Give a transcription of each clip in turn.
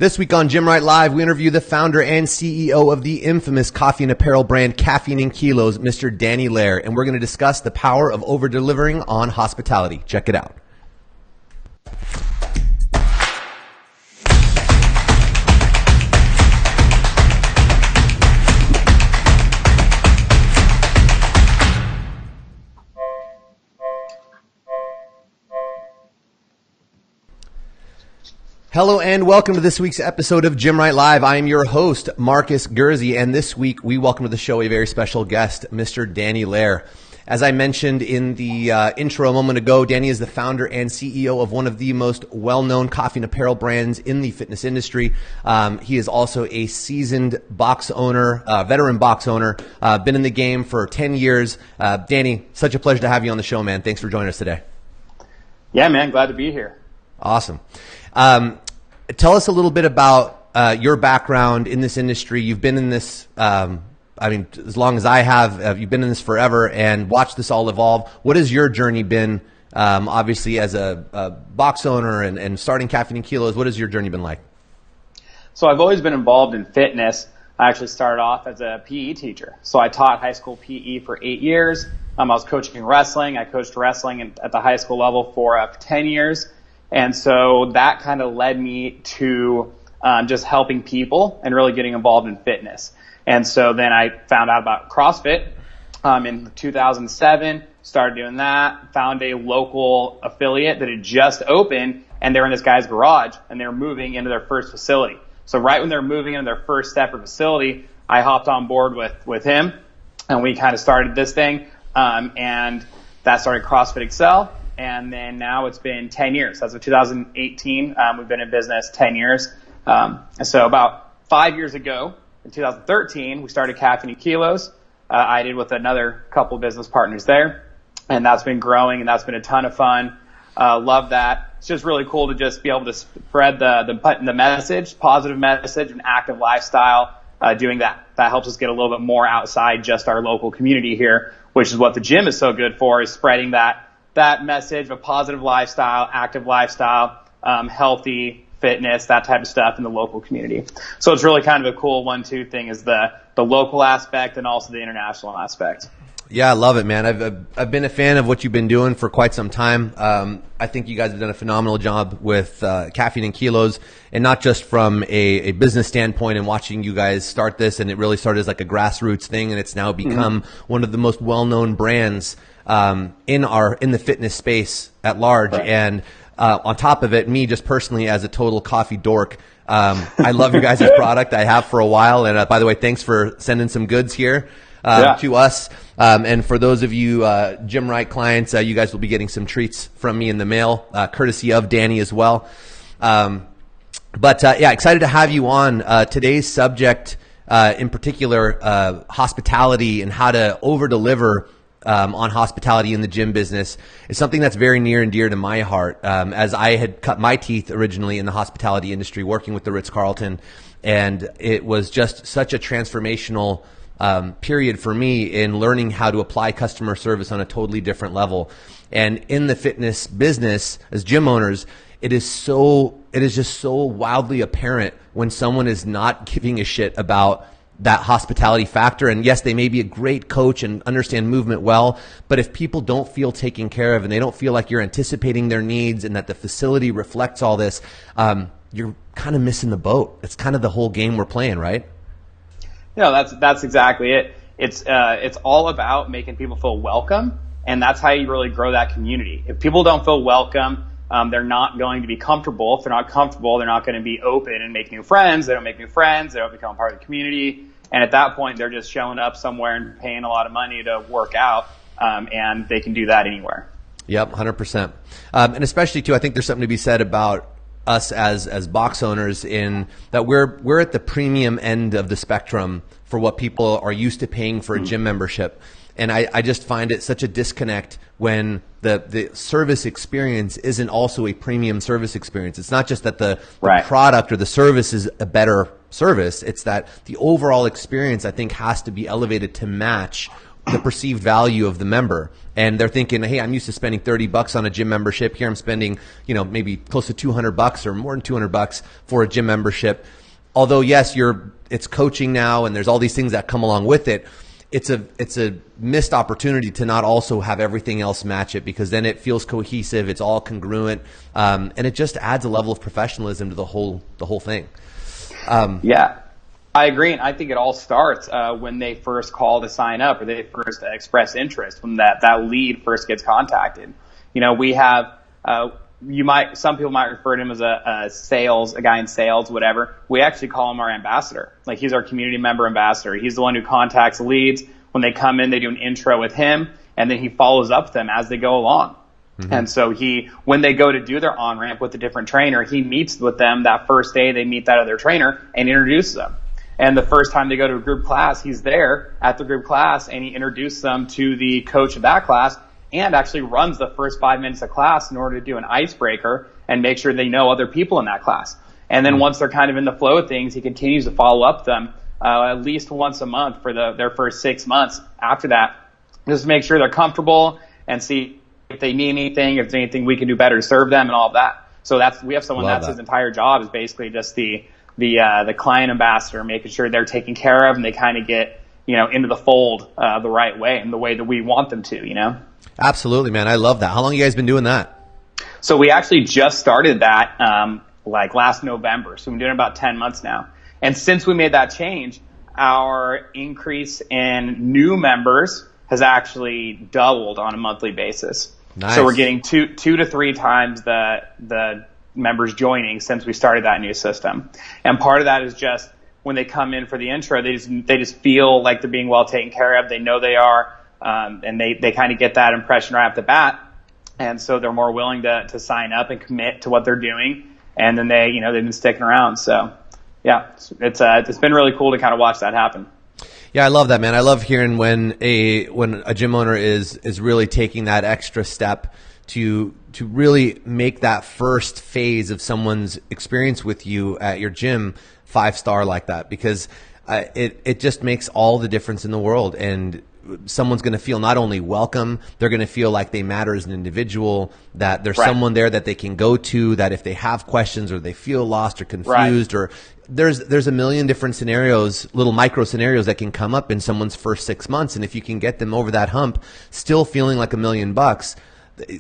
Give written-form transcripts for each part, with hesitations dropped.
This week on Gymwright Live, we interview the founder and CEO of the infamous coffee and apparel brand Caffeine and Kilos, Mr. Danny Lehr, and we're going to discuss the power of over-delivering on hospitality. Check it out. Hello and welcome to this week's episode of Gymwright Live. I am your host, Marcus Gurzy, and this week we welcome to the show a very special guest, Mr. Danny Lehr. As I mentioned in the intro a moment ago, Danny is the founder and CEO of one of the most well-known coffee and apparel brands in the fitness industry. He is also a seasoned box owner, veteran box owner, been in the game for 10 years. Danny, such a pleasure to have you on the show, man. Thanks for joining us today. Yeah, man. Glad to be here. Awesome. Tell us a little bit about your background in this industry. You've been in this, as long as I have, you've been in this forever and watched this all evolve. What has your journey been, obviously, as a box owner and starting Caffeine and Kilos? What has your journey been like? So I've always been involved in fitness. I actually started off as a PE teacher. So I taught high school PE for 8 years. I was coaching wrestling. I coached wrestling at the high school level for 10 years. And so that kind of led me to just helping people and really getting involved in fitness. And so then I found out about CrossFit in 2007, started doing that, found a local affiliate that had just opened, and they were in this guy's garage, and they were moving into their first facility. So right when they were moving into their first separate facility, I hopped on board with him, and we kind of started this thing, and that started CrossFit Excel. And then now it's been 10 years. As of 2018, we've been in business 10 years. And so about 5 years ago, in 2013, we started Caffeine and Kilos. I did with another couple of business partners there. And that's been growing, and that's been a ton of fun. Love that. It's just really cool to just be able to spread the message, positive message, and active lifestyle. Doing that helps us get a little bit more outside just our local community here, which is what the gym is so good for, is spreading that message of a positive lifestyle, active lifestyle, healthy fitness, that type of stuff in the local community. So it's really kind of a cool 1-2 thing, is the local aspect and also the international aspect. Yeah, I love it, man. I've been a fan of what you've been doing for quite some time. I think you guys have done a phenomenal job with Caffeine and Kilos, and not just from a business standpoint and watching you guys start this, and it really started as like a grassroots thing, and it's now become one of the most well-known brands in the fitness space at large. Right. And on top of it, me just personally as a total coffee dork, I love your guys' product. I have for a while. And by the way, thanks for sending some goods here to us. And for those of you Gymwright clients, you guys will be getting some treats from me in the mail, courtesy of Danny as well. But excited to have you on. Today's subject in particular, hospitality and how to over-deliver on hospitality in the gym business, is something that's very near and dear to my heart, as I had cut my teeth originally in the hospitality industry working with the Ritz-Carlton, and it was just such a transformational period for me in learning how to apply customer service on a totally different level. And in the fitness business, as gym owners, it is just so wildly apparent when someone is not giving a shit about that hospitality factor. And yes, they may be a great coach and understand movement well, but if people don't feel taken care of and they don't feel like you're anticipating their needs and that the facility reflects all this, you're kind of missing the boat. It's kind of the whole game we're playing, right? That's exactly it. It's all about making people feel welcome, and that's how you really grow that community. If people don't feel welcome, they're not going to be comfortable. If they're not comfortable, they're not going to be open and make new friends. They don't make new friends. They don't become part of the community. And at that point, they're just showing up somewhere and paying a lot of money to work out, and they can do that anywhere. Yep, 100%. And especially, too, I think there's something to be said about us as box owners in that we're at the premium end of the spectrum for what people are used to paying for a gym membership. And I just find it such a disconnect when the service experience isn't also a premium service experience. It's not just that the product or the service is a better service. It's that the overall experience, I think, has to be elevated to match the perceived value of the member. And they're thinking, hey, I'm used to spending $30 on a gym membership. Here I'm spending, maybe close to $200 or more than $200 for a gym membership. Although, yes, it's coaching now and there's all these things that come along with it. It's a missed opportunity to not also have everything else match it, because then it feels cohesive. It's all congruent. And it just adds a level of professionalism to the whole thing. Yeah. I agree, and I think it all starts when they first call to sign up, or they first express interest, when that lead first gets contacted. We have some people might refer to him as a guy in sales, whatever. We actually call him our ambassador. Like, he's our community member ambassador. He's the one who contacts leads. When they come in, they do an intro with him, and then he follows up with them as they go along. Mm-hmm. And so when they go to do their on-ramp with a different trainer, he meets with them that first day. They meet that other trainer and introduces them. And the first time they go to a group class, he's there at the group class, and he introduces them to the coach of that class, and actually runs the first 5 minutes of class in order to do an icebreaker and make sure they know other people in that class. And then once they're kind of in the flow of things, he continues to follow up them at least once a month for their first 6 months after that, just to make sure they're comfortable and see if they need anything, if there's anything we can do better to serve them and all of that. So we have someone that's his entire job is basically just the client ambassador, making sure they're taken care of and they kind of get, into the fold the right way and the way that we want them to, Absolutely, man. I love that. How long have you guys been doing that? So we actually just started that last November. So we've been doing it about 10 months now. And since we made that change, our increase in new members has actually doubled on a monthly basis. Nice. So we're getting two to three times the members joining since we started that new system. And part of that is just when they come in for the intro, they just feel like they're being well taken care of. They know they are, and they kind of get that impression right off the bat. And so they're more willing to sign up and commit to what they're doing. And then they've been sticking around. So yeah, it's been really cool to kind of watch that happen. Yeah, I love that, man. I love hearing when a gym owner is really taking that extra step to really make that first phase of someone's experience with you at your gym 5-star like that, because it just makes all the difference in the world. And someone's going to feel not only welcome, they're going to feel like they matter as an individual, that there's someone there that they can go to, that if they have questions or they feel lost or confused, or there's a million different scenarios, little micro scenarios that can come up in someone's first 6 months. And if you can get them over that hump, still feeling like $1 million,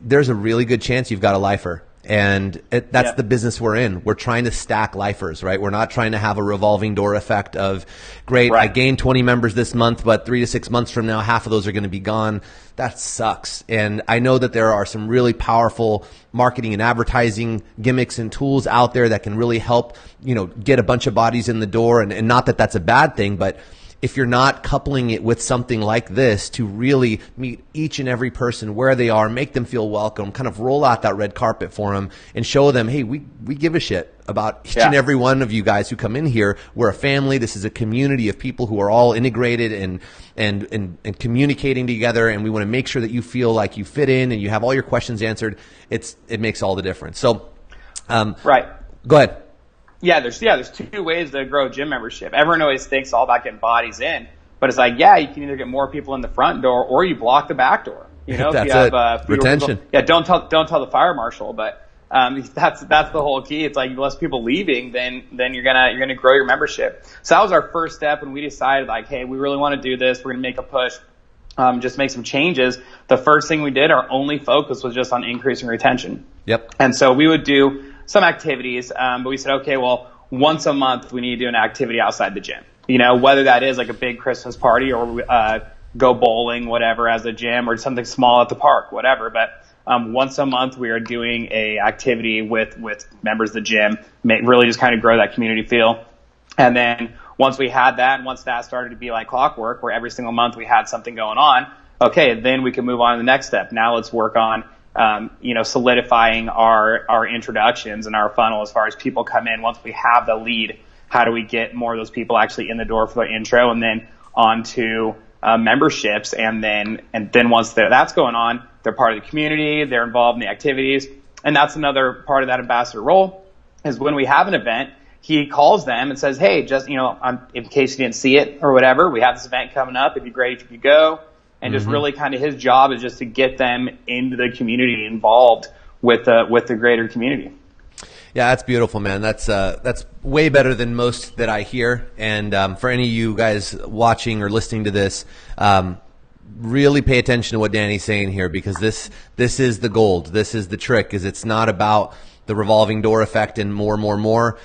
there's a really good chance you've got a lifer. And that's the business we're in. We're trying to stack lifers, right? We're not trying to have a revolving door effect of, great, I gained 20 members this month, but 3 to 6 months from now, half of those are going to be gone. That sucks. And I know that there are some really powerful marketing and advertising gimmicks and tools out there that can really help, get a bunch of bodies in the door. And not that that's a bad thing, but if you're not coupling it with something like this to really meet each and every person where they are, make them feel welcome, kind of roll out that red carpet for them and show them, hey, we give a shit about each and every one of you guys who come in here. We're a family. This is a community of people who are all integrated and communicating together, and we want to make sure that you feel like you fit in and you have all your questions answered. It makes all the difference. So, go ahead. Yeah, there's two ways to grow a gym membership. Everyone always thinks all about getting bodies in, but it's like, you can either get more people in the front door or you block the back door. That's if you have retention. People, don't tell the fire marshal, but that's the whole key. It's like, less people leaving, then you're gonna grow your membership. So that was our first step when we decided, like, hey, we really want to do this. We're gonna make a push. Just make some changes. The first thing we did, our only focus was just on increasing retention. Yep. And so we would do some activities, but we said, okay, well, once a month we need to do an activity outside the gym. Whether that is like a big Christmas party or go bowling, whatever, as a gym, or something small at the park, whatever. But once a month we are doing a activity with members of the gym, really just kind of grow that community feel. And then once we had that, and once that started to be like clockwork, where every single month we had something going on, okay, then we can move on to the next step. Now let's work on solidifying our introductions and our funnel as far as people come in. Once we have the lead, how do we get more of those people actually in the door for the intro and then onto memberships? And then once that's going on, they're part of the community, they're involved in the activities. And that's another part of that ambassador role, is when we have an event, he calls them and says, hey, just, in case you didn't see it or whatever, we have this event coming up. It'd be great if you go. and just really kind of his job is just to get them into the community, involved with the greater community. Yeah, that's beautiful, man. That's way better than most that I hear. And for any of you guys watching or listening to this, really pay attention to what Danny's saying here, because this is the gold. This is the trick. Is it's not about the revolving door effect and more.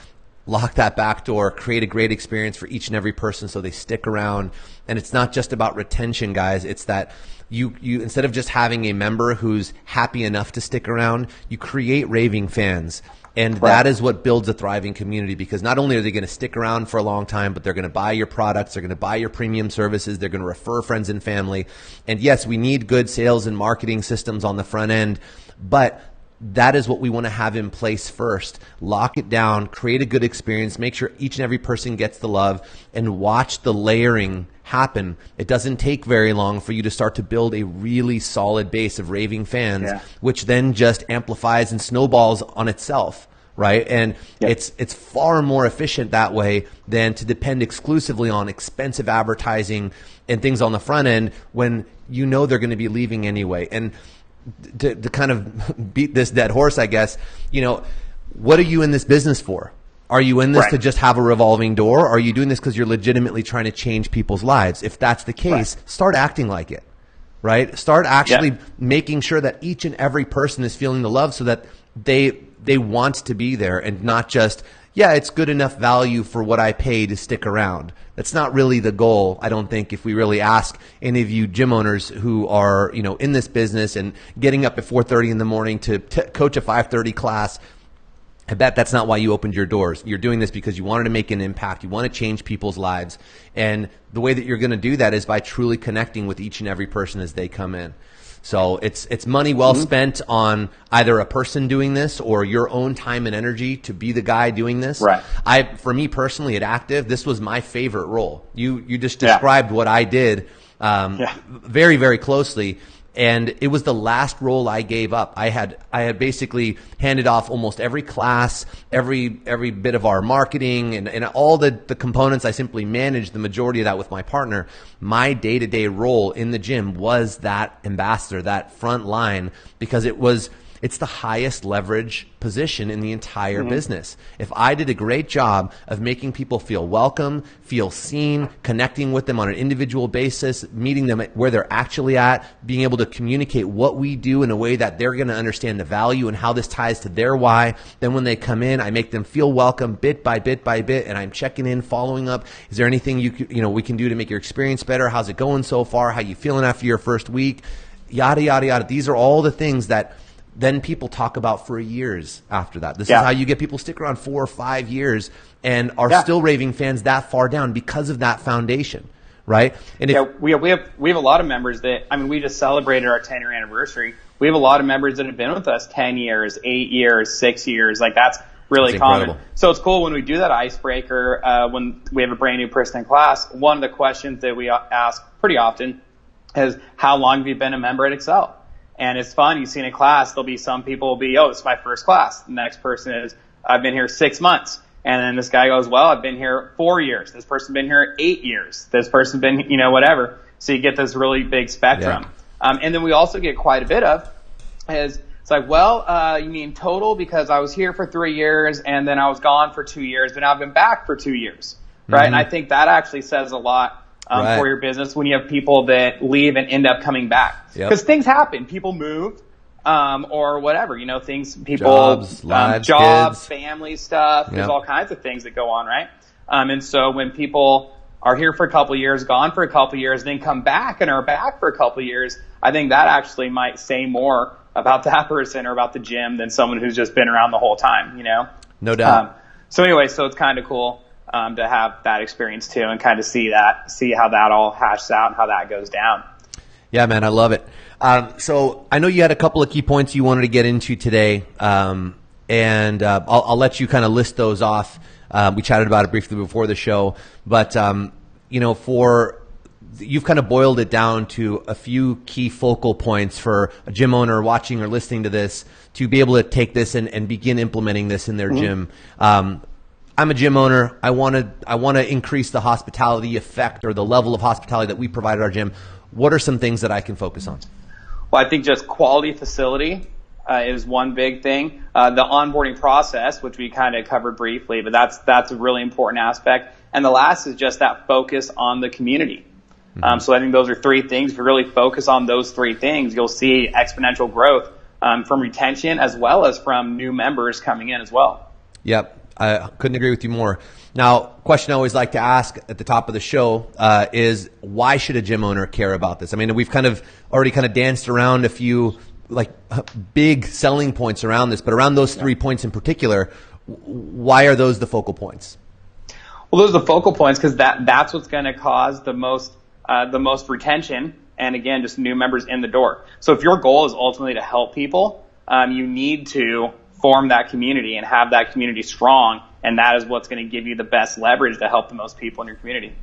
Lock that back door, create a great experience for each and every person so they stick around. And it's not just about retention, guys. It's that you instead of just having a member who's happy enough to stick around, you create raving fans. And that is what builds a thriving community, because not only are they going to stick around for a long time, but they're going to buy your products, they're going to buy your premium services, they're going to refer friends and family. And yes, we need good sales and marketing systems on the front end, but that is what we want to have in place first. Lock it down, create a good experience, make sure each and every person gets the love, and watch the layering happen. It doesn't take very long for you to start to build a really solid base of raving fans, which then just amplifies and snowballs on itself, right? And it's far more efficient that way than to depend exclusively on expensive advertising and things on the front end when you know they're going to be leaving anyway. And to kind of beat this dead horse, I guess, what are you in this business for? Are you in this to just have a revolving door? Or are you doing this because you're legitimately trying to change people's lives? If that's the case, start acting like it, right? Start actually making sure that each and every person is feeling the love, so that they want to be there, and not just, it's good enough value for what I pay to stick around. That's not really the goal, I don't think, if we really ask any of you gym owners who are, in this business and getting up at 4:30 in the morning to coach a 5:30 class. I bet that's not why you opened your doors. You're doing this because you wanted to make an impact. You want to change people's lives. And the way that you're going to do that is by truly connecting with each and every person as they come in. So it's money well spent on either a person doing this or your own time and energy to be the guy doing this. Right. For me personally at Active, this was my favorite role. You just described what I did very, very closely. And it was the last role I gave up. I had basically handed off almost every class, every bit of our marketing and all the components. I simply managed the majority of that with my partner. My day-to-day role in the gym was that ambassador, that front line, because it's the highest leverage position in the entire business. If I did a great job of making people feel welcome, feel seen, connecting with them on an individual basis, meeting them where they're actually at, being able to communicate what we do in a way that they're going to understand the value and how this ties to their why, then when they come in, I make them feel welcome bit by bit by bit, and I'm checking in, following up. Is there anything we can do to make your experience better? How's it going so far? How you feeling after your first week? Yada, yada, yada. These are all the things that then people talk about for years after that. This is how you get people stick around 4 or 5 years and are still raving fans that far down because of that foundation, right? And we have a lot of members that, we just celebrated our 10-year anniversary. We have a lot of members that have been with us 10 years, 8 years, 6 years. That's really common. Incredible. So it's cool when we do that icebreaker, when we have a brand new person in class. One of the questions that we ask pretty often is, how long have you been a member at Excel? And it's fun. You see in a class, there'll be some people will be, it's my first class. The next person is, I've been here 6 months. And then this guy goes, well, I've been here 4 years. This person's been here 8 years. This person's been, whatever. So you get this really big spectrum. And then we also get quite a bit of is, it's like, well, you mean total, because I was here for 3 years and then I was gone for 2 years, but now I've been back for 2 years. Right. And I think that actually says a lot for your business when you have people that leave and end up coming back. Because things happen. People move or whatever. Jobs, kids, family stuff. There's all kinds of things that go on, right? And so when people are here for a couple of years, gone for a couple of years, then come back and are back for a couple of years, I think that actually might say more about that person or about the gym than someone who's just been around the whole time, No doubt. So it's kind of cool to have that experience too, and kind of see how that all hashes out and how that goes down. Yeah, man, I love it. So I know you had a couple of key points you wanted to get into today, and I'll let you kind of list those off. We chatted about it briefly before the show, but you've kind of boiled it down to a few key focal points for a gym owner watching or listening to this to be able to take this and begin implementing this in their gym. I'm a gym owner. I want to increase the hospitality effect or the level of hospitality that we provide at our gym. what are some things that I can focus on? Well, I think just quality facility is one big thing. The onboarding process, which we kind of covered briefly, but that's a really important aspect. And the last is just that focus on the community. So I think those are three things. If you really focus on those three things, you'll see exponential growth from retention as well as from new members coming in as well. Yep. I couldn't agree with you more. Now, question I always like to ask at the top of the show is, why should a gym owner care about this? I mean, we've already danced around a few big selling points around this, but around those 3 points in particular, why are those the focal points? Well, those are the focal points because that's what's going to cause the most retention, and again, just new members in the door. So if your goal is ultimately to help people, you need to form that community and have that community strong, and that is what's going to give you the best leverage to help the most people in your community.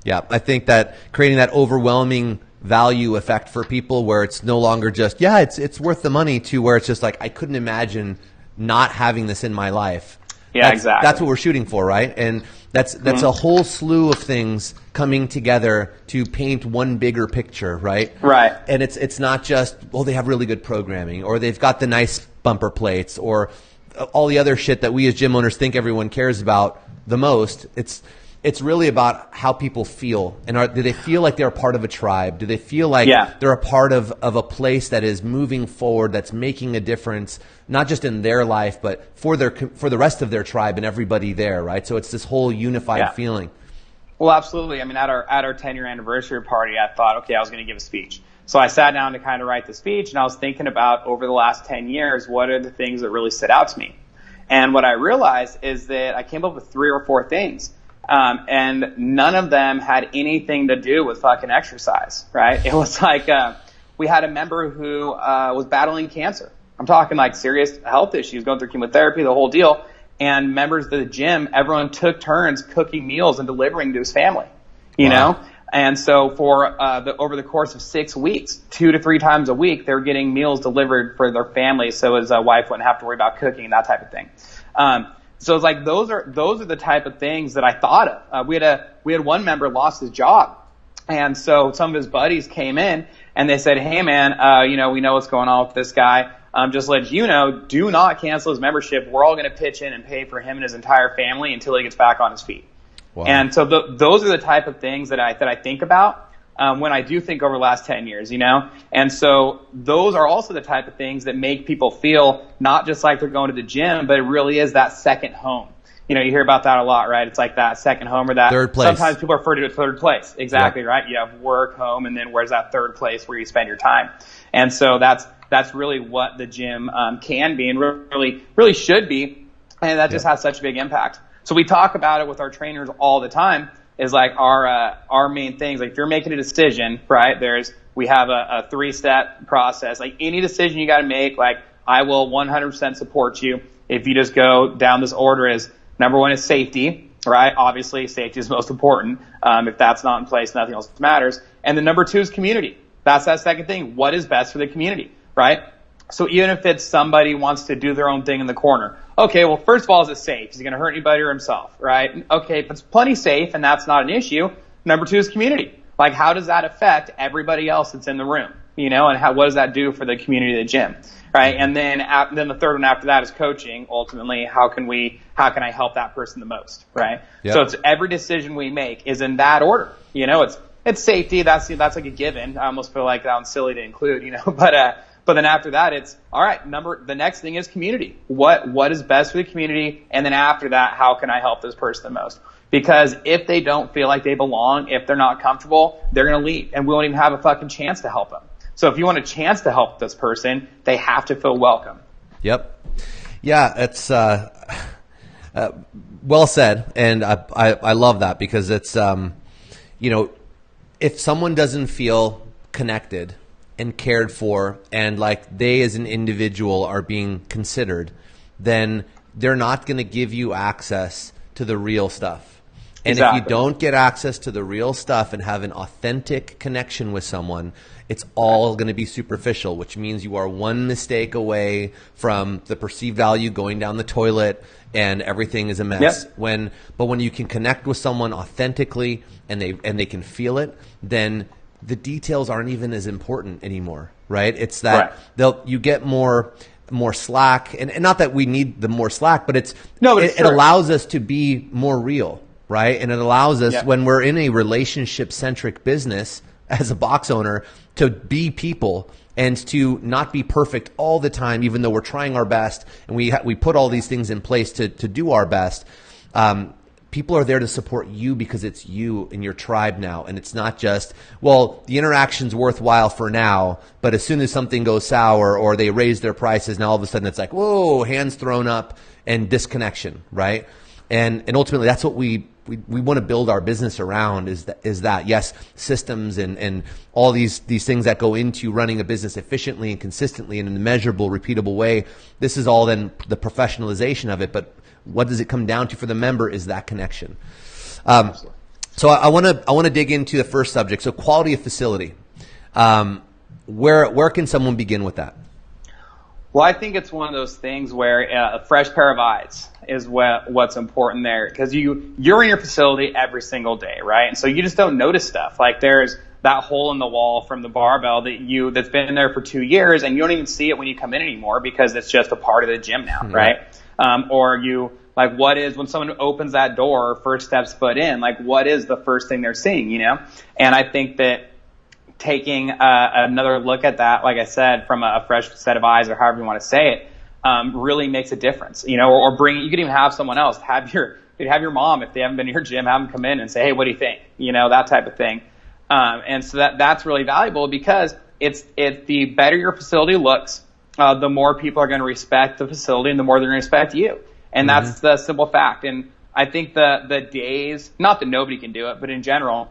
Yeah, I think that creating that overwhelming value effect for people where it's no longer just, it's worth the money, to where it's just like, I couldn't imagine not having this in my life. Yeah, exactly. That's what we're shooting for, right? And that's a whole slew of things coming together to paint one bigger picture, right? Right. And it's not just, they have really good programming, or they've got the nice bumper plates, or all the other shit that we as gym owners think everyone cares about the most. It's really about how people feel, and do they feel like they're a part of a tribe? Do they feel like they're a part of a place that is moving forward, that's making a difference, not just in their life, but for the rest of their tribe and everybody there, right? So it's this whole unified feeling. Well, absolutely. I mean, at our 10-year anniversary party, I thought, okay, I was going to give a speech. So I sat down to kind of write the speech, and I was thinking about, over the last 10 years, what are the things that really stood out to me? And what I realized is that I came up with 3 or 4 things. And none of them had anything to do with fucking exercise, right? It was like, we had a member who, was battling cancer. I'm talking like serious health issues, going through chemotherapy, the whole deal. And members of the gym, everyone took turns cooking meals and delivering to his family, you know? And so for, over the course of 6 weeks, 2 to 3 times a week, they were getting meals delivered for their family, so his wife wouldn't have to worry about cooking and that type of thing. So it's like, those are the type of things that I thought of. We had one member lost his job. And so some of his buddies came in and they said, hey man, we know what's going on with this guy. Just let you know, do not cancel his membership. We're all going to pitch in and pay for him and his entire family until he gets back on his feet. Wow. And so those are the type of things that I think about. When I do think over the last 10 years, and so those are also the type of things that make people feel not just like they're going to the gym, but it really is that second home. You hear about that a lot, right? It's like that second home, or that third place. Sometimes people refer to it as third place. Exactly. Yep. Right. You have work, home, and then where's that third place where you spend your time? And so that's really what the gym, can be, and really should be. And that just has such a big impact. So we talk about it with our trainers all the time. Is like our main things. Like if you're making a decision, right? We have a 3-step process. Like any decision you got to make, like I will 100% support you if you just go down this order. Is number 1 is safety, right? Obviously safety is most important. If that's not in place, nothing else matters. And then number 2 is community. That's that second thing. What is best for the community, right? So even if it's somebody wants to do their own thing in the corner, okay, well, first of all, is it safe? Is he going to hurt anybody or himself, right? Okay, if it's plenty safe and that's not an issue, number 2 is community. Like, how does that affect everybody else that's in the room, and what does that do for the community of the gym, right? And then the third one after that is coaching. Ultimately, how can I help that person the most, right? Yep. So it's every decision we make is in that order. It's safety. That's like a given. I almost feel like that one's silly to include, But then after that, it's all right. The next thing is community. What is best for the community? And then after that, how can I help this person the most? Because if they don't feel like they belong, if they're not comfortable, they're going to leave, and we won't even have a fucking chance to help them. So if you want a chance to help this person, they have to feel welcome. Yep. Yeah, it's well said, and I love that, because it's if someone doesn't feel connected and cared for, and like they as an individual are being considered, then they're not going to give you access to the real stuff. And Exactly. If you don't get access to the real stuff and have an authentic connection with someone, it's all going to be superficial, which means you are one mistake away from the perceived value going down the toilet and everything is a mess. Yep. But when you can connect with someone authentically and they can feel it, then the details aren't even as important anymore, right? It's that you get more slack, and not that we need the more slack, but it allows us to be more real, right? And it allows us when we're in a relationship centric business as a box owner to be people and to not be perfect all the time, even though we're trying our best and we put all these things in place to do our best. People are there to support you because it's you and your tribe now. And it's not just, well, the interaction's worthwhile for now, but as soon as something goes sour or they raise their prices, now all of a sudden it's like, whoa, hands thrown up and disconnection, right? And ultimately that's what we want to build our business around is that yes, systems and all these things that go into running a business efficiently and consistently and in a measurable, repeatable way. This is all then the professionalization of it, but what does it come down to for the member is that connection. So I want to dig into the first subject. So quality of facility. Where can someone begin with that? Well, I think it's one of those things where a fresh pair of eyes is what's important there, because you're in your facility every single day, right? And so you just don't notice stuff. Like there's that hole in the wall from the barbell that's been there for 2 years, and you don't even see it when you come in anymore because it's just a part of the gym now, right? Or what is when someone opens that door or first steps foot in, like what is the first thing they're seeing, you know? And I think that taking another look at that, like I said, from a fresh set of eyes or however you want to say it, really makes a difference, you know, or you could even have someone else, have your mom, if they haven't been to your gym, have them come in and say, hey, what do you think? You know, that type of thing. And so that's really valuable because it's the better your facility looks, the more people are going to respect the facility and the more they're going to respect you. And that's the simple fact. And I think the days, not that nobody can do it, but in general,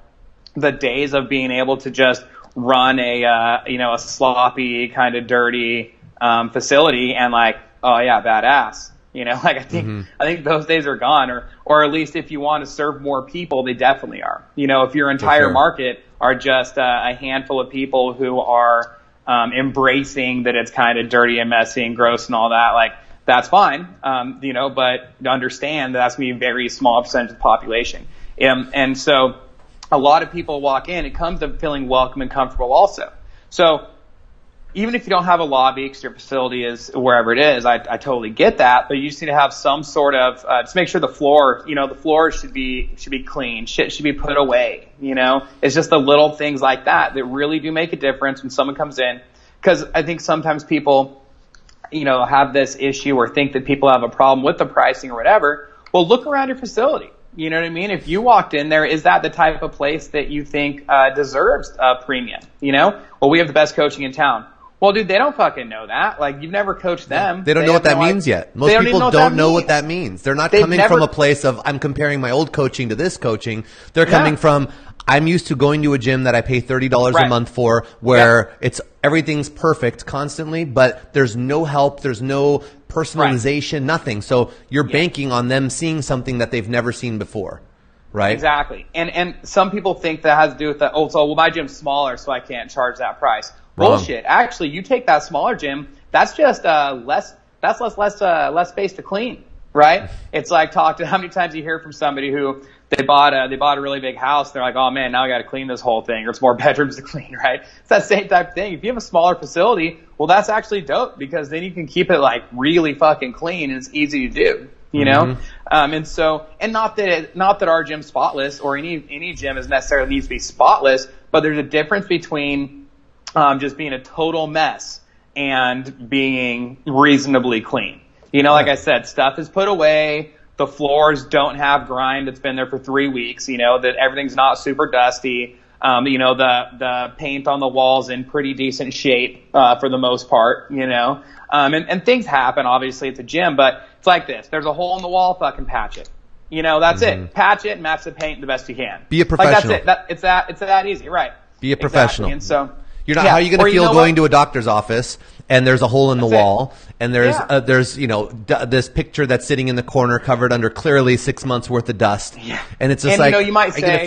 the days of being able to just run a sloppy kind of dirty facility and like, oh yeah, badass, you know, like I think those days are gone, or at least if you want to serve more people, they definitely are. You know, if your entire market are just a handful of people who are embracing that it's kind of dirty and messy and gross and all that, like that's fine, you know, but understand that that's going to be a very small percentage of the population. And so a lot of people walk in, it comes to feeling welcome and comfortable also. So even if you don't have a lobby because your facility is wherever it is, I totally get that, but you just need to have some sort of, just make sure the floor should be clean, shit should be put away, you know? It's just the little things like that really do make a difference when someone comes in. Because I think sometimes people, you know, have this issue or think that people have a problem with the pricing or whatever. Well, look around your facility. You know what I mean? If you walked in there, is that the type of place that you think deserves a premium? You know? Well, we have the best coaching in town. Well, dude, they don't fucking know that. Like, you've never coached them. They don't know what that means yet. Most people don't know what that means. They're not coming from a place of, I'm comparing my old coaching to this coaching. They're coming from, I'm used to going to a gym that I pay $30 a month for, where everything's perfect constantly, but there's no help, there's no personalization, nothing. So you're banking on them seeing something that they've never seen before, right? Exactly. And some people think that has to do with that. Oh, so well, my gym's smaller, so I can't charge that price. Bullshit. Actually, you take that smaller gym, that's just less space to clean, right? It's like how many times you hear from somebody who they bought a really big house. They're like, oh man, now I got to clean this whole thing, or it's more bedrooms to clean, right? It's that same type of thing. If you have a smaller facility, well, that's actually dope because then you can keep it like really fucking clean and it's easy to do, you know? And not that our gym's spotless or any gym is necessarily needs to be spotless, but there's a difference between just being a total mess and being reasonably clean. You know, like I said, stuff is put away. The floors don't have grime that's been there for 3 weeks. You know, that everything's not super dusty. You know, the paint on the walls in pretty decent shape for the most part. You know, and things happen. Obviously, it's a gym, but it's like this: there's a hole in the wall, fucking patch it. You know, that's it. Patch it, match the paint the best you can. Be a professional. Like that's it. It's that easy, right? Be a professional. Exactly. And so. How are you going to feel going to a doctor's office and there's a hole in the wall and there's you know this picture that's sitting in the corner covered under clearly 6 months worth of dust, and it's just like, you know, you might say,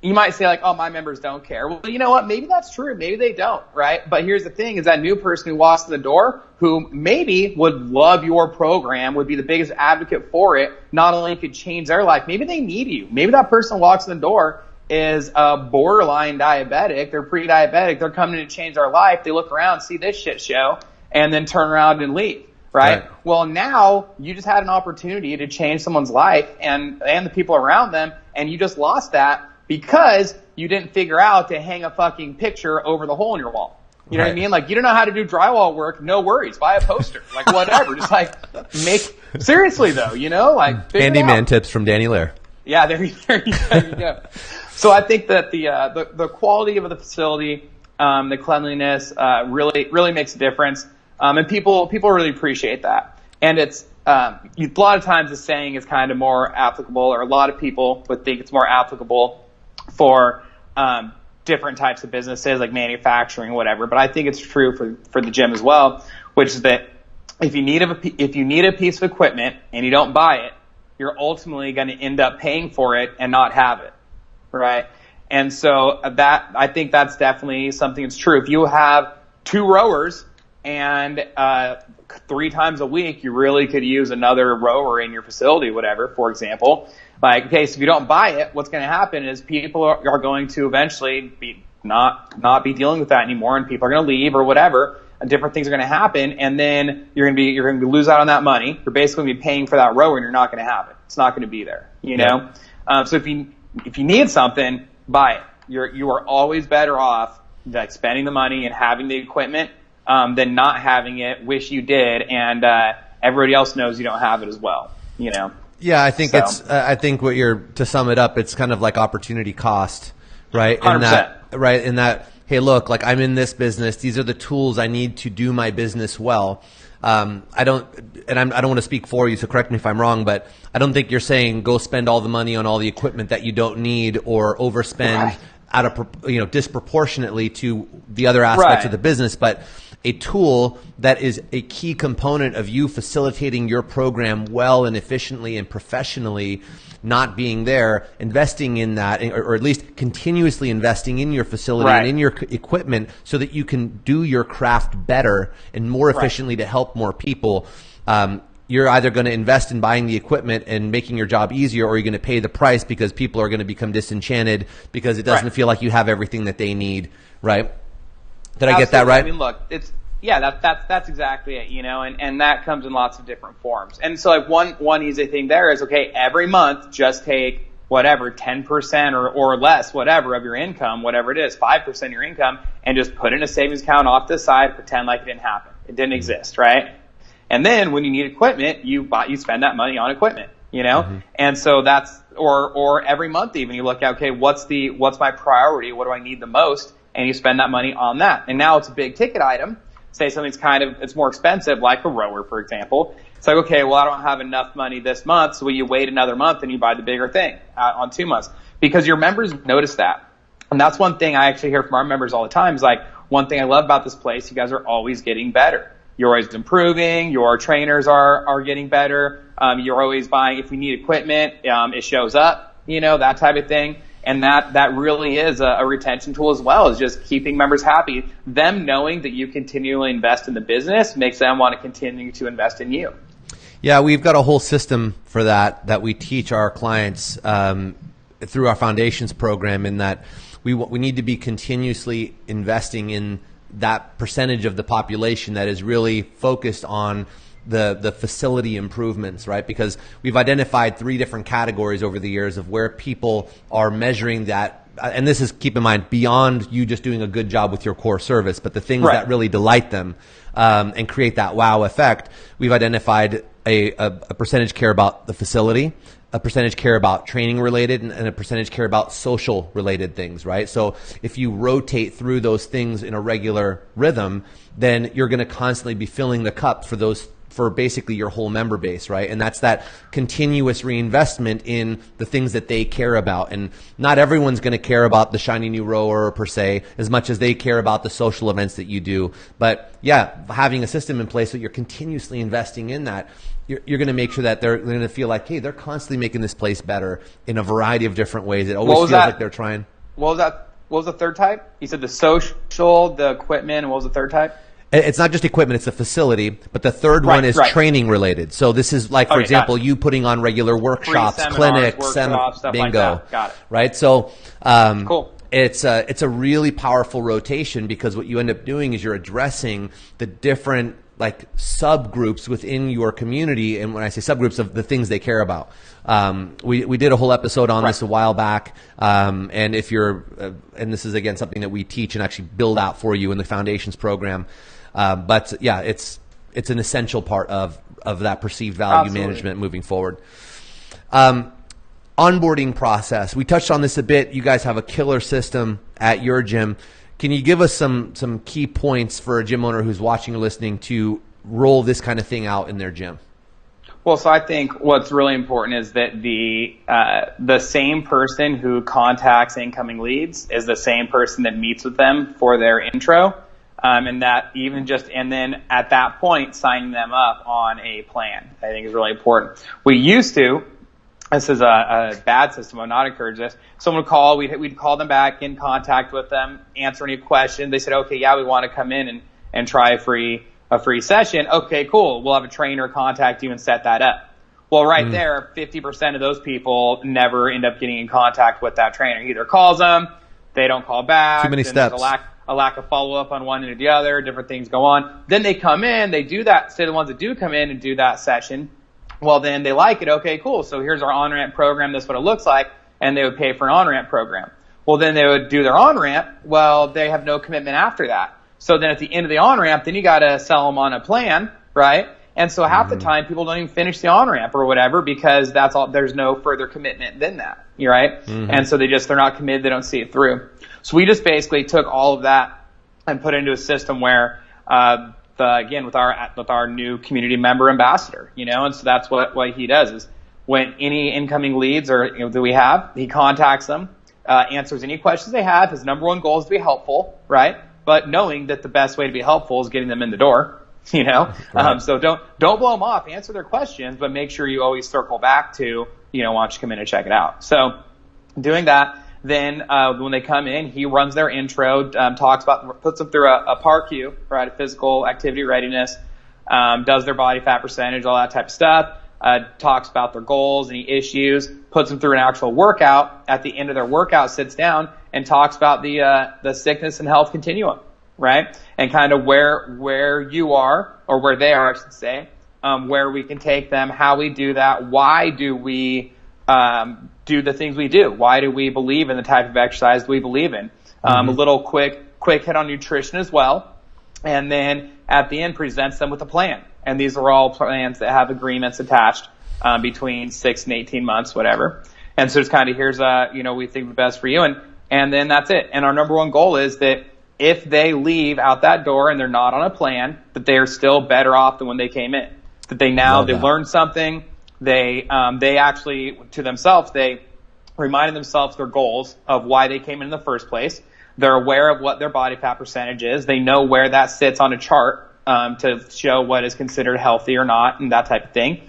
you might say like, oh, my members don't care. Well, you know what? Maybe that's true. Maybe they don't, right? But here's the thing: is that new person who walks in the door, who maybe would love your program, would be the biggest advocate for it. Not only could change their life, maybe they need you. Maybe that person walks in the door is a borderline diabetic. They're pre-diabetic. They're coming to change their life. They look around, see this shit show, and then turn around and leave. Right? Well, now you just had an opportunity to change someone's life and the people around them, and you just lost that because you didn't figure out to hang a fucking picture over the hole in your wall. You know what I mean? Like, you don't know how to do drywall work. No worries. Buy a poster. Like, whatever. Just like seriously though, you know, like handyman tips from Danny Lehr. Yeah, there you go. So I think that the quality of the facility, the cleanliness, really makes a difference. And people really appreciate that. And it's, a lot of times the saying is kind of more applicable, or a lot of people would think it's more applicable for, different types of businesses like manufacturing or whatever. But I think it's true for the gym as well, which is that if you need a piece of equipment and you don't buy it, you're ultimately going to end up paying for it and not have it. Right. And so I think that's definitely something that's true. If you have 2 rowers and 3 times a week, you really could use another rower in your facility, whatever, for example. Like, okay, so if you don't buy it, what's going to happen is people are going to eventually be not be dealing with that anymore, and people are going to leave or whatever, and different things are going to happen, and then you're going to lose out on that money. You're basically going to be paying for that rower, and you're not going to have it. It's not going to be there, you know? So if you need something, buy it. You are always better off like spending the money and having the equipment than not having it, wish you did, and everybody else knows you don't have it as well, you know? Yeah, I think I think to sum it up, it's kind of like opportunity cost, right? 100%. In that, hey, look, like I'm in this business. These are the tools I need to do my business well. I don't want to speak for you, so correct me if I'm wrong, but I don't think you're saying go spend all the money on all the equipment that you don't need or overspend out of, disproportionately to the other aspects of the business, but a tool that is a key component of you facilitating your program well and efficiently and professionally, not being there, investing in that, or at least continuously investing in your facility and in your equipment so that you can do your craft better and more efficiently to help more people. You're either going to invest in buying the equipment and making your job easier, or you're going to pay the price because people are going to become disenchanted because it doesn't feel like you have everything that they need, right? Did I get that right? I mean, look, that's exactly it, and that comes in lots of different forms. And so like one easy thing there is, okay, every month just take whatever, 10% or less, whatever, of your income, whatever it is, 5% of your income, and just put in a savings account off to the side, pretend like it didn't happen. It didn't exist, right? And then when you need equipment, you spend that money on equipment, And so that's, or every month even, you look at, okay, what's my priority? What do I need the most? And you spend that money on that. And now it's a big ticket item. Say something's it's more expensive, like a rower, for example. It's like, okay, well, I don't have enough money this month, so will you wait another month and you buy the bigger thing on 2 months? Because your members notice that. And that's one thing I actually hear from our members all the time is like, one thing I love about this place, you guys are always getting better. You're always improving. Your trainers are getting better. You're always buying, if we need equipment, it shows up, that type of thing. And that really is a retention tool as well, is just keeping members happy. Them knowing that you continually invest in the business makes them want to continue to invest in you. Yeah, we've got a whole system for that we teach our clients through our foundations program, in that we need to be continuously investing in that percentage of the population that is really focused on the facility improvements, right? Because we've identified 3 different categories over the years of where people are measuring that. And this is, keep in mind, beyond you just doing a good job with your core service, but the things that really delight them and create that wow effect. We've identified a percentage care about the facility, a percentage care about training related, and a percentage care about social related things, right? So if you rotate through those things in a regular rhythm, then you're going to constantly be filling the cup for basically your whole member base, right? And that's that continuous reinvestment in the things that they care about. And not everyone's going to care about the shiny new rower per se as much as they care about the social events that you do. But yeah, having a system in place that you're continuously investing in that, you're going to make sure that they're going to feel like, hey, they're constantly making this place better in a variety of different ways. It always feels like they're trying. What was that? What was the third type? You said the social, the equipment, and what was the third type? It's not just equipment, it's a facility, but the third one is training related. So this is like, for example, you putting on regular workshops, clinics, stuff bingo. Like that. Got it. Right? So cool. It's a really powerful rotation, because what you end up doing is you're addressing the different like subgroups within your community. And when I say subgroups, of the things they care about. We did a whole episode on this a while back. And if you're, and this is again something that we teach and actually build out for you in the Foundations program. But yeah, it's an essential part of that perceived value management moving forward. Onboarding process. We touched on this a bit. You guys have a killer system at your gym. Can you give us some key points for a gym owner who's watching or listening to roll this kind of thing out in their gym? Well, so I think what's really important is that the same person who contacts incoming leads is the same person that meets with them for their intro. And that and then at that point, signing them up on a plan, I think is really important. We used to, this is a bad system, I would not encourage this. Someone would call, we'd call them back, get in contact with them, answer any questions. They said, okay, yeah, we want to come in and try a free session. Okay, cool. We'll have a trainer contact you and set that up. Well, there, 50% of those people never end up getting in contact with that trainer. He either calls them, they don't call back. Too many steps. A lack of follow-up on one and the other, different things go on. Then they come in, they do that, say the ones that do come in and do that session, well, then they like it. Okay, cool. So here's our on-ramp program. This is what it looks like. And they would pay for an on-ramp program. Well, then they would do their on-ramp. Well, they have no commitment after that. So then at the end of the on-ramp, then you got to sell them on a plan, right? And so half the time people don't even finish the on-ramp or whatever, because that's all, there's no further commitment than that, right? And so they're not committed. They don't see it through. So we just basically took all of that and put it into a system where, again, with our new community member ambassador, and so that's what he does is when any incoming leads that we have, he contacts them, answers any questions they have. His number one goal is to be helpful, right? But knowing that the best way to be helpful is getting them in the door, Right. So don't blow them off, answer their questions, but make sure you always circle back to, why don't you come in and check it out? So doing that. Then when they come in, he runs their intro, puts them through a PAR-Q, right, a physical activity readiness, does their body fat percentage, all that type of stuff, talks about their goals, any issues, puts them through an actual workout. At the end of their workout, sits down and talks about the sickness and health continuum, right, and kind of where you are, or where they are, I should say, where we can take them, how we do that, why do we do the things we do? Why do we believe in the type of exercise we believe in? A little quick hit on nutrition as well. And then at the end presents them with a plan. And these are all plans that have agreements attached between 6 and 18 months, whatever. And so it's kind of, here's we think the best for you. And then that's it. And our number one goal is that if they leave out that door and they're not on a plan, that they are still better off than when they came in. That they learned something. They actually, to themselves, they reminded themselves their goals of why they came in the first place. They're aware of what their body fat percentage is. They know where that sits on a chart to show what is considered healthy or not, and that type of thing.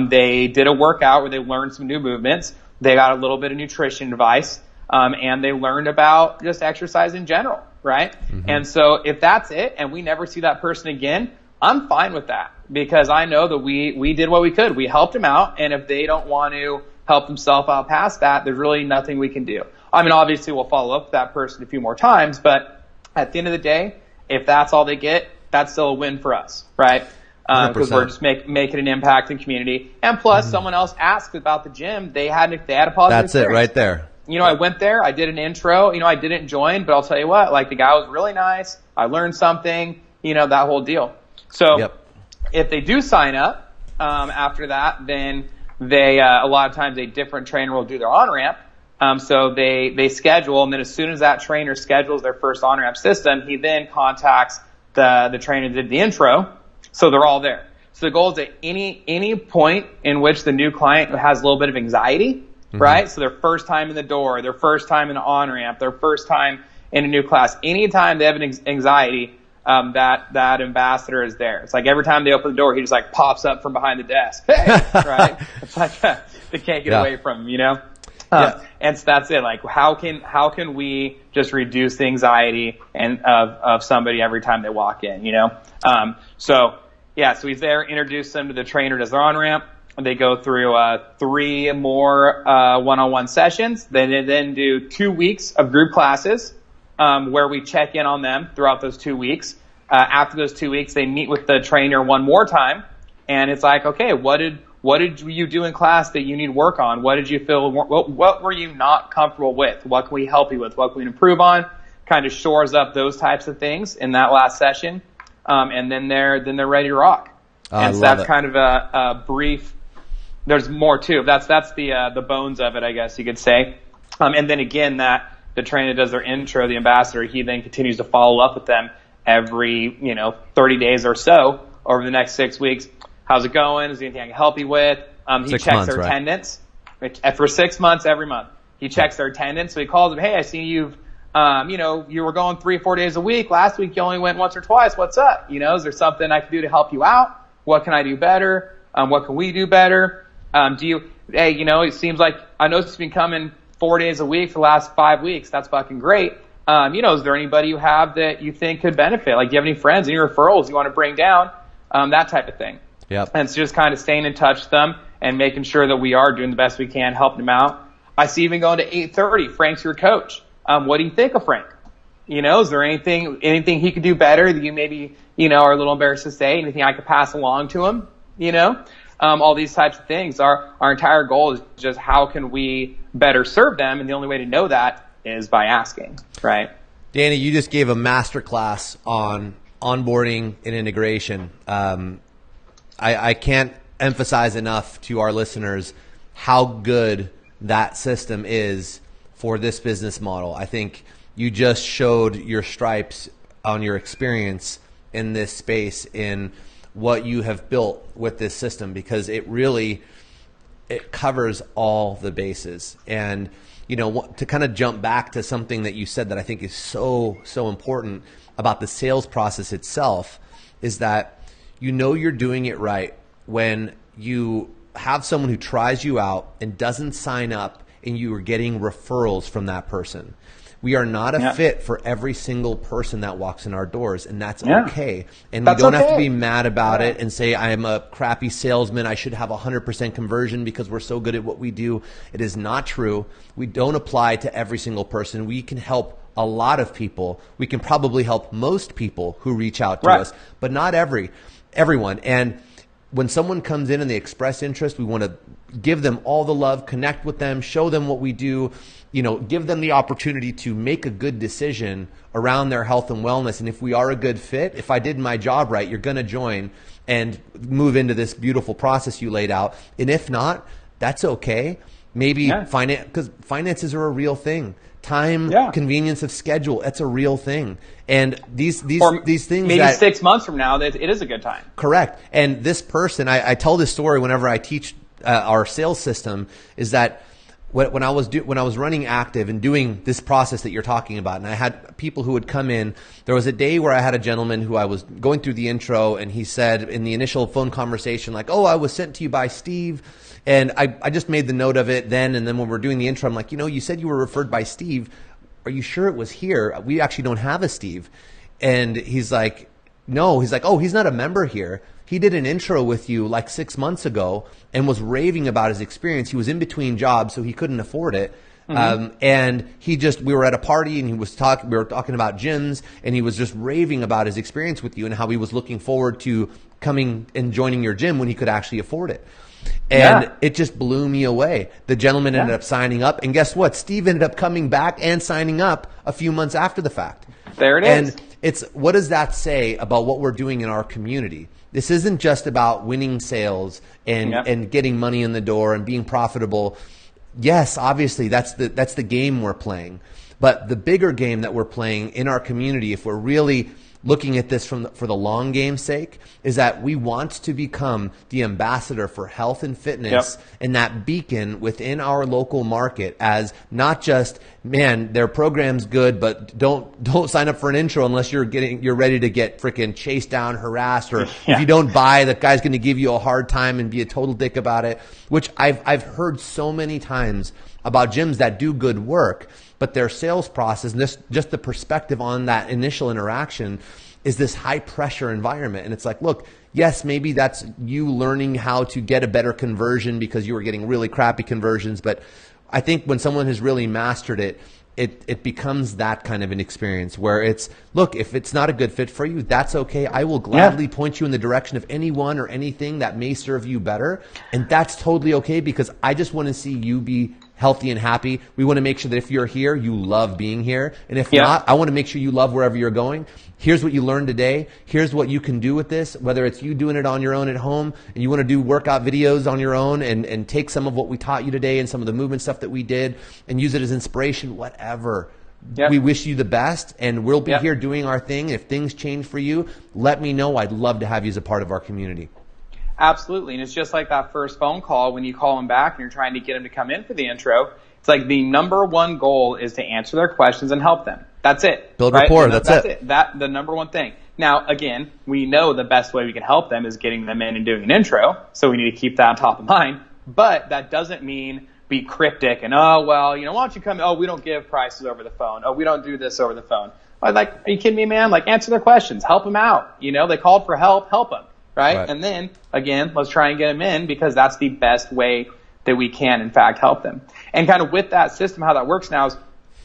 They did a workout where they learned some new movements. They got a little bit of nutrition advice, and they learned about just exercise in general, right? And so if that's it, and we never see that person again, I'm fine with that, because I know that we did what we could. We helped them out, and if they don't want to help themselves out past that, there's really nothing we can do. I mean, obviously we'll follow up with that person a few more times, but at the end of the day, if that's all they get, that's still a win for us, right? Because we're just making an impact in community. And plus, someone else asked about the gym. They had a positive That's experience. it right there. I went there, I did an intro, I didn't join, but I'll tell you what, the guy was really nice. I learned something, that whole deal. So if they do sign up after that, then they a lot of times a different trainer will do their on-ramp. So they schedule, and then as soon as that trainer schedules their first on-ramp system, he then contacts the trainer that did the intro. So they're all there. So the goal is at any point in which the new client has a little bit of anxiety, right? So their first time in the door, their first time in the on-ramp, their first time in a new class, anytime they have an anxiety, that ambassador is there. It's like every time they open the door, he just pops up from behind the desk. Hey, right? It's like they can't get away from him, And so that's it. Like, how can we just reduce the anxiety and of somebody every time they walk in, you know? So he's there, introduce them to the trainer, does their on-ramp. They go through 3 more one-on-one sessions. They then do 2 weeks of group classes where we check in on them throughout those 2 weeks. After those 2 weeks, they meet with the trainer one more time, and it's like, okay, what did you do in class that you need work on? What did you feel? What were you not comfortable with? What can we help you with? What can we improve on? Kind of shores up those types of things in that last session, and then they're ready to rock. And so that's kind of a brief. There's more too. That's the bones of it, I guess you could say. And then again, that the trainer does their intro, the ambassador, he then continues to follow up with them every 30 days or so over the next 6 weeks. How's it going? Is there anything I can help you with? He checks their attendance for 6 months every month. He checks their attendance. So he calls them, hey, I see you've, you were going 3 or 4 days a week. Last week you only went once or twice. What's up? Is there something I can do to help you out? What can I do better? What can we do better? It seems like I know you've been coming 4 days a week for the last 5 weeks. That's fucking great. Is there anybody you have that you think could benefit? Like, do you have any friends, any referrals you want to bring down? That type of thing. Yep. And it's just kind of staying in touch with them and making sure that we are doing the best we can, helping them out. I see even going to 8:30. Frank's your coach. What do you think of Frank? Is there anything he could do better that you maybe, are a little embarrassed to say? Anything I could pass along to him? All these types of things. Our entire goal is just how can we better serve them? And the only way to know that is by asking, right? Danny, you just gave a masterclass on onboarding and integration. I can't emphasize enough to our listeners how good that system is for this business model. I think you just showed your stripes on your experience in this space in what you have built with this system, because it covers all the bases. And to kind of jump back to something that you said that I think is so important about the sales process itself, is that you're doing it right when you have someone who tries you out and doesn't sign up and you are getting referrals from that person. We are not a fit for every single person that walks in our doors, and that's okay. And we don't have to be mad about it and say, I am a crappy salesman, I should have 100% conversion because we're so good at what we do. It is not true. We don't apply to every single person. We can help a lot of people. We can probably help most people who reach out to us, but not everyone. And when someone comes in and they express interest, we want to give them all the love, connect with them, show them what we do, give them the opportunity to make a good decision around their health and wellness. And if we are a good fit, if I did my job right, you're going to join and move into this beautiful process you laid out. And if not, that's okay. Maybe because finances are a real thing. Time, convenience of schedule, that's a real thing. And these things maybe 6 months from now, that it is a good time. Correct. And this person, I tell this story whenever I teach our sales system, is that when I was running Active and doing this process that you're talking about, and I had people who would come in, there was a day where I had a gentleman who I was going through the intro, and he said in the initial phone conversation, like, oh, I was sent to you by Steve. And I just made the note of it then. And then when we're doing the intro, I'm like, you said you were referred by Steve. Are you sure it was here? We actually don't have a Steve. And he's like, no. He's like, oh, he's not a member here. He did an intro with you like 6 months ago and was raving about his experience. He was in between jobs, so he couldn't afford it. And we were at a party and we were talking about gyms, and he was just raving about his experience with you and how he was looking forward to coming and joining your gym when he could actually afford it. And it just blew me away. The gentleman ended up signing up, and guess what? Steve ended up coming back and signing up a few months after the fact. There it is. And what does that say about what we're doing in our community? This isn't just about winning sales and getting money in the door and being profitable. Yes, obviously that's the game we're playing. But the bigger game that we're playing in our community, if we're really looking at this for the long game's sake, is that we want to become the ambassador for health and fitness, and that beacon within our local market as not just, man, their program's good, but don't sign up for an intro unless you're ready to get freaking chased down, harassed, or if you don't buy, that guy's going to give you a hard time and be a total dick about it, which I've heard so many times about gyms that do good work, but their sales process and just the perspective on that initial interaction is this high pressure environment. And it's like, look, yes, maybe that's you learning how to get a better conversion because you were getting really crappy conversions. But I think when someone has really mastered it, it becomes that kind of an experience where it's, look, if it's not a good fit for you, that's okay. I will gladly point you in the direction of anyone or anything that may serve you better. And that's totally okay, because I just want to see you be healthy and happy. We want to make sure that if you're here, you love being here. And if not, I want to make sure you love wherever you're going. Here's what you learned today. Here's what you can do with this, whether it's you doing it on your own at home and you want to do workout videos on your own and take some of what we taught you today and some of the movement stuff that we did and use it as inspiration, whatever. We wish you the best, and we'll be here doing our thing. If things change for you, let me know. I'd love to have you as a part of our community. Absolutely. And it's just like that first phone call when you call them back and you're trying to get them to come in for the intro. It's like the number one goal is to answer their questions and help them. That's it. Build rapport. That's it. The number one thing. Now, again, we know the best way we can help them is getting them in and doing an intro. So we need to keep that on top of mind. But that doesn't mean be cryptic and, oh, well, why don't you come? Oh, we don't give prices over the phone. Oh, we don't do this over the phone. Like, are you kidding me, man? Like, answer their questions. Help them out. They called for help. Help them. Right? And then, again, let's try and get them in, because that's the best way that we can, in fact, help them. And kind of with that system, how that works now is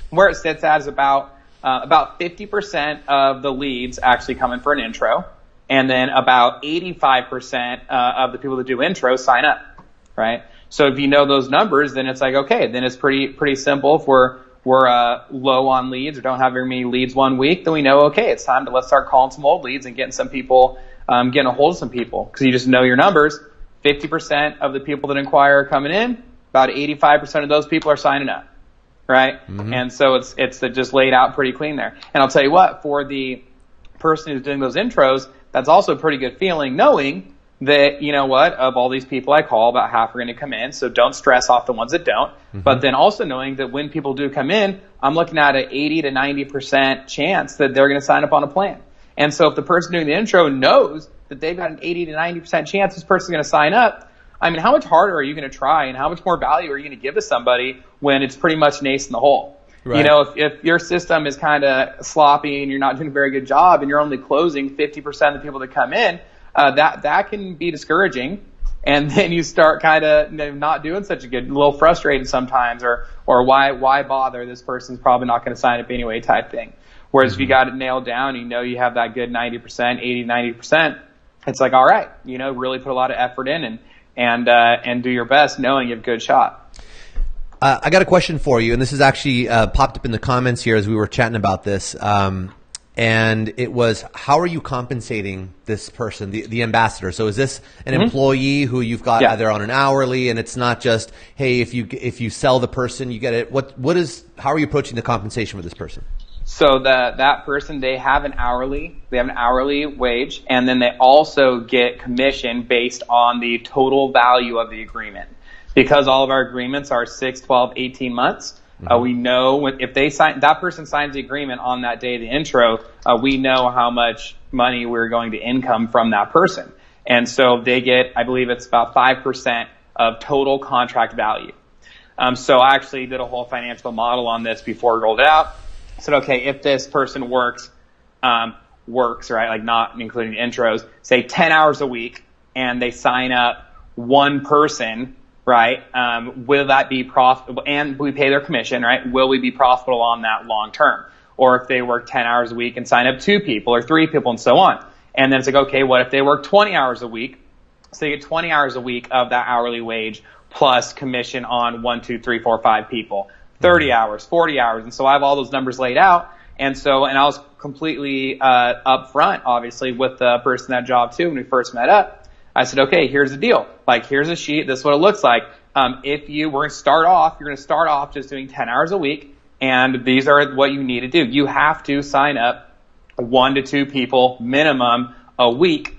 where it sits at is about 50% of the leads actually come in for an intro, and then about 85% of the people that do intros sign up, right? So if you know those numbers, then it's like, okay, then it's pretty simple. If we're low on leads or don't have very many leads one week, then we know, okay, it's time to let's start calling some old leads and getting some people, getting a hold of some people, because you just know your numbers. 50% of the people that inquire are coming in. About 85% of those people are signing up, right? Mm-hmm. And so it's just laid out pretty clean there. And I'll tell you what, for the person who's doing those intros, that's also a pretty good feeling, knowing that, of all these people I call, about half are going to come in. So don't stress off the ones that don't. Mm-hmm. But then also knowing that when people do come in, I'm looking at an 80 to 90% chance that they're going to sign up on a plan. And so if the person doing the intro knows that they've got an 80 to 90% chance this person's going to sign up, I mean, how much harder are you going to try, and how much more value are you going to give to somebody when it's pretty much an ace in the hole? Right. If your system is kind of sloppy and you're not doing a very good job and you're only closing 50% of the people that come in, that can be discouraging. And then you start kind of not doing such a good, a little frustrated sometimes, or why bother? This person's probably not going to sign up anyway type thing. Whereas if you got it nailed down, you have that good 90%, 80, 90%, it's like, all right, really put a lot of effort in and do your best knowing you have a good shot. I got a question for you, and this is actually popped up in the comments here as we were chatting about this. And it was, how are you compensating this person, the ambassador? So is this an employee who you've got either on an hourly, and it's not just, hey, if you sell the person, you get it. How are you approaching the compensation with this person? So that person, they have an hourly wage, and then they also get commission based on the total value of the agreement. Because all of our agreements are 6, 12, 18 months, we know if that person signs the agreement on that day of the intro, we know how much money we're going to income from that person. And so they get, I believe it's about 5% of total contract value. So I actually did a whole financial model on this before we rolled it out. I said, okay, if this person works, right, like not including the intros, say 10 hours a week, and they sign up one person, right, will that be profitable? And we pay their commission, right? Will we be profitable on that long term? Or if they work 10 hours a week and sign up 2 people or 3 people and so on. And then it's like, okay, what if they work 20 hours a week? So they get 20 hours a week of that hourly wage plus commission on 1, 2, 3, 4, 5 people. 30 hours, 40 hours. And so I have all those numbers laid out. And I was completely upfront, obviously, with the person that job too when we first met up. I said, okay, here's the deal. Like, here's a sheet. This is what it looks like. We're going to start off just doing 10 hours a week. And these are what you need to do. You have to sign up 1 to 2 people minimum a week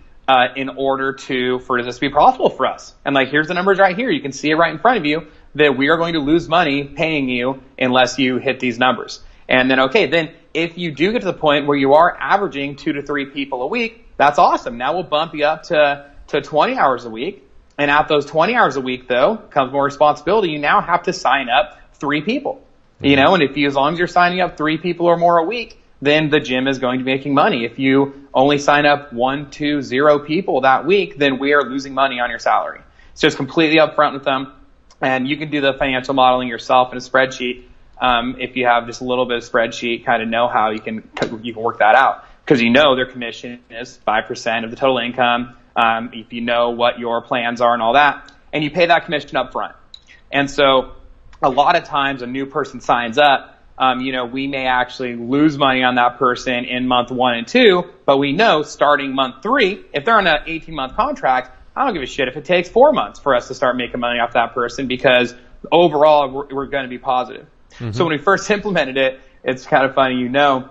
in order for this to be profitable for us. And like, here's the numbers right here. You can see it right in front of you that we are going to lose money paying you unless you hit these numbers. And then, okay, then if you do get to the point where you are averaging 2 to 3 people a week, that's awesome. Now we'll bump you up to 20 hours a week. And at those 20 hours a week, though, comes more responsibility. You now have to sign up 3 people, you know, and as long as you're signing up 3 people or more a week, then the gym is going to be making money. If you only sign up 1, 2, 0 people that week, then we are losing money on your salary. It's just completely upfront with them. And you can do the financial modeling yourself in a spreadsheet. If you have just a little bit of spreadsheet kind of know-how, you can work that out, because you know their commission is 5% of the total income. If you know what your plans are and all that, and you pay that commission up front. And so a lot of times a new person signs up, you know, we may actually lose money on that person in month 1 and 2, but we know starting month 3, if they're on an 18-month contract, I don't give a shit if it takes 4 months for us to start making money off that person, because overall we're going to be positive. Mm-hmm. So when we first implemented it, it's kind of funny, you know,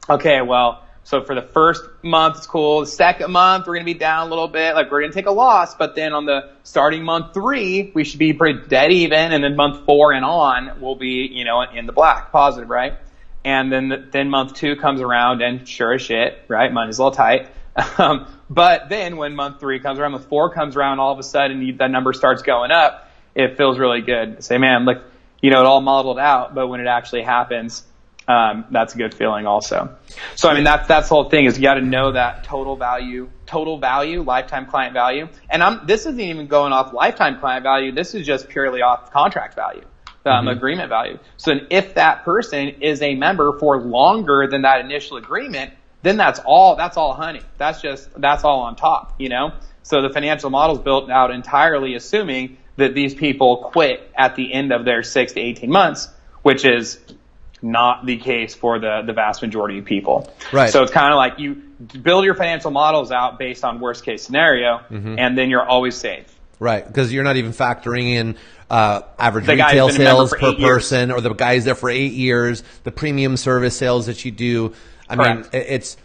okay, well, so for the first month, it's cool. The second month, we're going to be down a little bit. Like, we're going to take a loss. But then on the starting month 3, we should be pretty dead even. And then month 4 and on, we'll be, you know, in the black, positive, right? And then month 2 comes around, and sure as shit, right? Money's a little tight. But then when month 3 comes around, month 4 comes around, all of a sudden that number starts going up. It feels really good. Say, man, look, you know, it all modeled out. But when it actually happens, that's a good feeling also. So, I mean, that's the whole thing, is you got to know that total value, lifetime client value. And this isn't even going off lifetime client value. This is just purely off contract value, agreement value. So if that person is a member for longer than that initial agreement, then that's all honey. That's all on top, you know? So the financial model is built out entirely assuming that these people quit at the end of their 6 to 18 months, which is not the case for the vast majority of people. Right. So it's kind of like you build your financial models out based on worst case scenario, and then you're always safe. Right. Because you're not even factoring in average retail sales per person, or the guy who's there for 8 years, the premium service sales that you do. I mean, it's